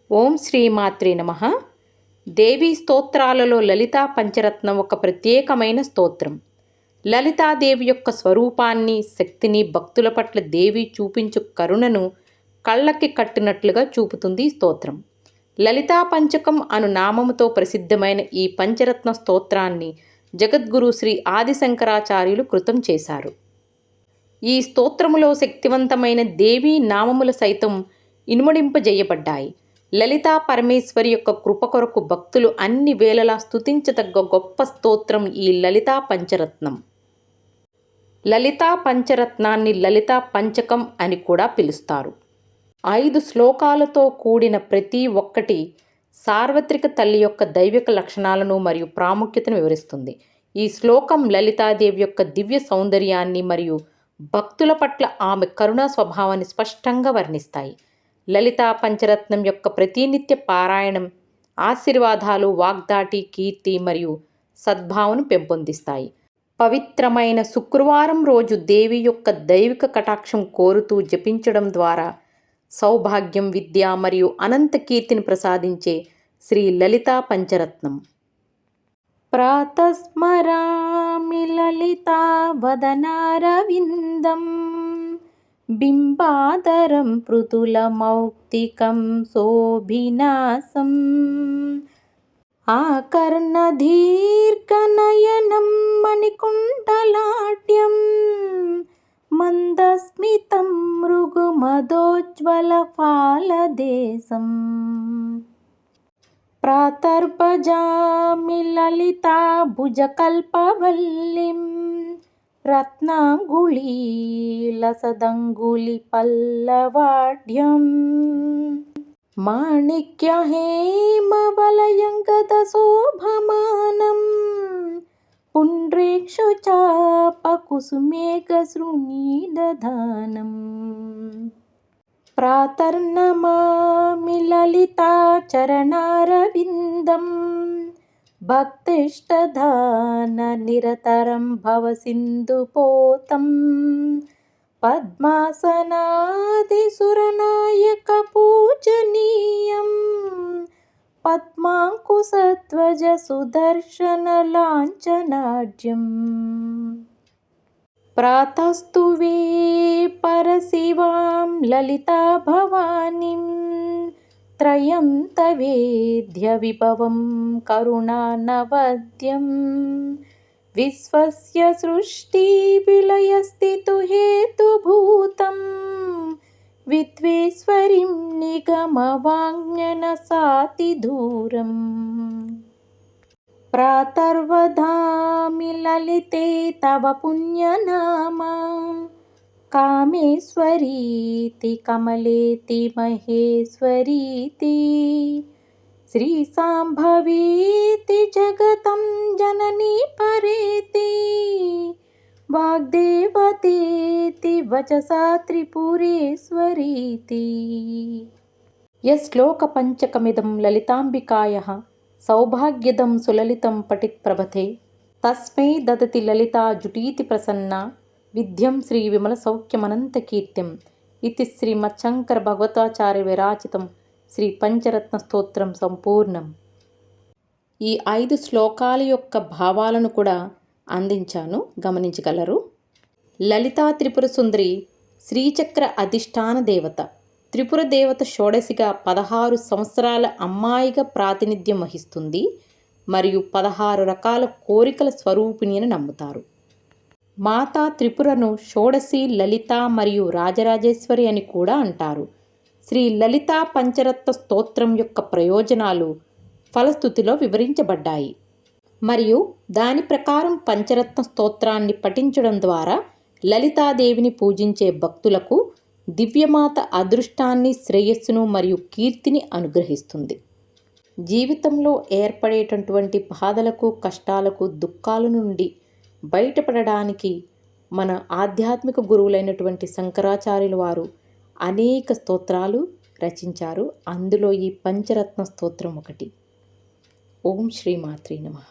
ఓం శ్రీమాత్రే నమః. దేవీ స్తోత్రాలలో లలితా పంచరత్నం ఒక ప్రత్యేకమైన స్తోత్రం. లలితాదేవి యొక్క స్వరూపాన్ని, శక్తిని, భక్తుల పట్ల దేవి చూపించు కరుణను కళ్ళకి కట్టినట్లుగా చూపుతుంది ఈ స్తోత్రం. లలితా పంచకం అను నామముతో ప్రసిద్ధమైన ఈ పంచరత్న స్తోత్రాన్ని జగద్గురు శ్రీ ఆదిశంకరాచార్యులు కృతం చేశారు. ఈ స్తోత్రములో శక్తివంతమైన దేవీ నామములు సైతం ఇనుమడింపజేయబడ్డాయి. లలితా పరమేశ్వరి యొక్క కృప కొరకు భక్తులు అన్ని వేళలా స్తుతించదగ్గ గొప్ప స్తోత్రం ఈ లలితా పంచరత్నం. లలితా పంచరత్నాన్ని లలితా పంచకం అని కూడా పిలుస్తారు. 5 శ్లోకాలతో కూడిన ప్రతి ఒక్కటి సార్వత్రిక తల్లి యొక్క దైవిక లక్షణాలను మరియు ప్రాముఖ్యతను వివరిస్తుంది. ఈ శ్లోకం లలితాదేవి యొక్క దివ్య సౌందర్యాన్ని మరియు భక్తుల పట్ల ఆమె కరుణా స్వభావాన్ని స్పష్టంగా వర్ణిస్తాయి. లలితా పంచరత్నం యొక్క ప్రతినిత్య పారాయణం ఆశీర్వాదాలు, వాగ్దాటి, కీర్తి మరియు సద్భావను పెంపొందిస్తాయి. పవిత్రమైన శుక్రవారం రోజు దేవి యొక్క దైవిక కటాక్షం కోరుతూ జపించడం ద్వారా సౌభాగ్యం, విద్య మరియు అనంత కీర్తిని ప్రసాదించే శ్రీ లలితా పంచరత్నం. ప్రాతస్మరామి లలితా వదనారవిందం బింబాదరం పృతులమౌక్తికం శోభినాసం ఆకర్ణదీర్ఘనయనం మణికుండలాఢ్యం మందస్మితం మృగుమదోజ్వలఫాలదేశం. ప్రాతర్భజామి లలితా భుజకల్పవల్లిం రత్నాంగుళీలసదంగుళిపల్లవాఢ్యం మాణిక్యహేమవలయంగదశోభమానం పుండ్రేక్షుచాపకుసుమేఘశృణీదధానం. ప్రాతర్నమామి లలితా చరణారవిందం భక్తిష్టధాన నిరతరం భవసింధుపోతం పద్మాసనాదిసురనాయక పూజనీయం పద్మాంకుశధ్వజ సుదర్శన లాంఛనాఢ్యం. ప్రాతస్తువే పరశివాం లలితా భవానీం త్రయం తవేద్య విభవం కరుణానవద్యం విశ్వస్య సృష్టి విలయ స్థితు హేతుభూతం విద్వేశ్వరీం నిగమవాజ్ఞనసాతి దూరం. ప్రాతర్వదామి లలితే తవ పుణ్యనామా కామేశ్వరీతి కమలేతి మహేశ్వరీతి శ్రీ సాంభవీతి జగతం జననీ పరేతి వాగ్దేవతేతి వచసా త్రిపురేశ్వరీతి. యశ్లోక పంచకమిదం లలితాంబికాయః సౌభాగ్యదం సులలితం పఠిత్ ప్రభతే తస్మై దదతి లలితా జుటీతి ప్రసన్నా విద్యం శ్రీ విమల సౌఖ్యమనంత కీర్తిం. ఇది శ్రీమచ్చంకర భగవతాచార్య విరాచితం శ్రీ పంచరత్న స్తోత్రం సంపూర్ణం. ఈ 5 శ్లోకాల యొక్క భావాలను కూడా అందించాను, గమనించగలరు. లలితా త్రిపుర సుందరి శ్రీచక్ర అధిష్టాన దేవత. త్రిపుర దేవత షోడశిగా 16 సంవత్సరాల అమ్మాయిగా ప్రాతినిధ్యం వహిస్తుంది మరియు 16 రకాల కోరికల స్వరూపిణి అని నమ్ముతారు. మాతా త్రిపురను షోడశి, లలిత మరియు రాజరాజేశ్వరి అని కూడా అంటారు. శ్రీ లలితా పంచరత్న స్తోత్రం యొక్క ప్రయోజనాలు ఫలశ్రుతిలో వివరించబడ్డాయి మరియు దాని ప్రకారం పంచరత్న స్తోత్రాన్ని పఠించడం ద్వారా లలితాదేవిని పూజించే భక్తులకు దివ్యమాత అదృష్టాన్ని, శ్రేయస్సును మరియు కీర్తిని అనుగ్రహిస్తుంది. జీవితంలో ఏర్పడేటటువంటి బాధలకు, కష్టాలకు, దుఃఖాల నుండి బయటపడడానికి మన ఆధ్యాత్మిక గురువులైనటువంటి శంకరాచార్యుల వారు అనేక స్తోత్రాలు రచించారు. అందులో ఈ పంచరత్న స్తోత్రం ఒకటి. ఓం శ్రీమాత్రే నమః.